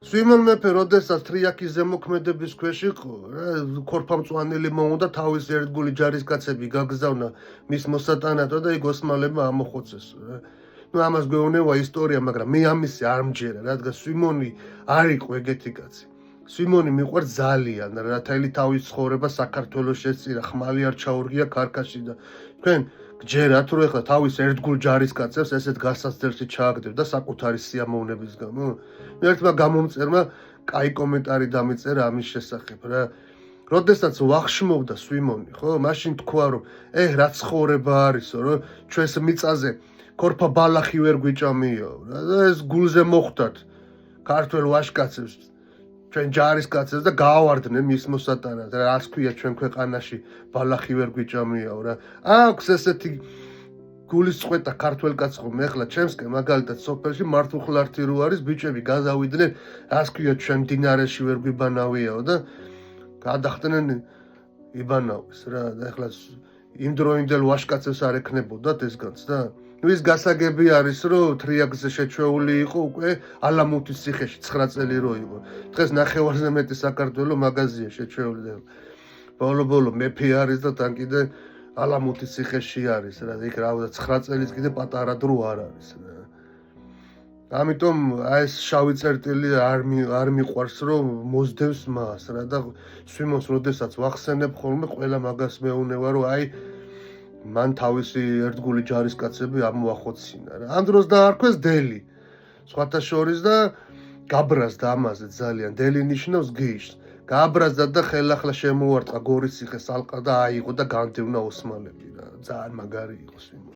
სვიმონ მეფე როდესაც თრიაქის ზემოქმედების ქვეშ იყო, ქორფამწვანელი მოუნდა თავის ერთგული ჯარისკაცები გაგზავნა მის მოსატანადო და იქ ოსმალებმა ამოხოცეს. ამას გვეუბნება ისტორია, მაგრამ მე ამისი არ მჯერა, რადგან სვიმონი არ იყო ეგეთი კაცი. სვიმონი მიყვარს ძალიან, რათა ელი თავის ცხოვრება საქართველოს შეწირა, ხმალი არ ჩაურღია ქარქაში და თქვენ გჯერათ, რომ ეხლა თავის ერთგულ ჯარისკაცებს ესეთ გასაცდელში ჩააგდებ და საკუთარი სიამოვნების გამო? ერთმა გამომწერმა კაი კომენტარი დამიწერა ამის შესახებ რა. როდესაც ვახშმობდა სვიმონი, ხო, მაშინ თქვა რომ რა ცხოვრება არისო, რომ ჩვენს მიწაზე ქორფა ბალახი ვერ გვიჭამიო რა და ეს გულზე მოხვდათ ქართველ ვაჟკაცებს, ჩვენ ჯარისკაცებს და გაავარდნენ მის მოსატანად რა, რას ქვია ჩვენ ქვეყანაში ბალახი ვერ გვიჭამიაო რა. აქვს ესეთი გულის წყვეტა ქართველ კაცს ხომ ეხლა ჩემსკენ მაგალითად სოფელში მართუხლართი რო არის ბიჭები გადავიდნენ რას ქვია ჩვენ მდინარეში ვერ გვიბანავიაო და გადახდნენ იბანავის რა და ეხლა იმდროინდელ ვაჟკაცებს არ ეკნებოდათ ეს განს და ის გასაგები არის რომ თრიაქზე შეჩვეული იყო უკვე ალამუთის ციხეში 9 წელი რო იყო დღეს ნახევარზე მეტი საქართველო მაღაზია შეჩვეული და ბოლო მეფე არის და თან კიდე ალამუთის ციხეში არის რა იქ რა 9 წელიც კიდე პატარა დრო არ არის რა. ამიტომ ეს შავი წერტილი არ მიყვარს რომ მოსდევს მას რა და სვიმონს როდესაც ვახსენებ ხოლმე ყველა მაგას მეუნება რომ მან თავისი ერთგული ჯარისკაცები ამოახოცინა რა. ამ დროს დაარქვეს დელი. სხვათა შორის და გაბრაზდა ამაზე ძალიან. დელი ნიშნავს გეიშს. გააბრაზდა და ხელახლა შემოარტყა გორის ციხეს ალყა და აიღო და განდევნა ოსმალები რა. ძალიან მაგარი იყო სვიმონი.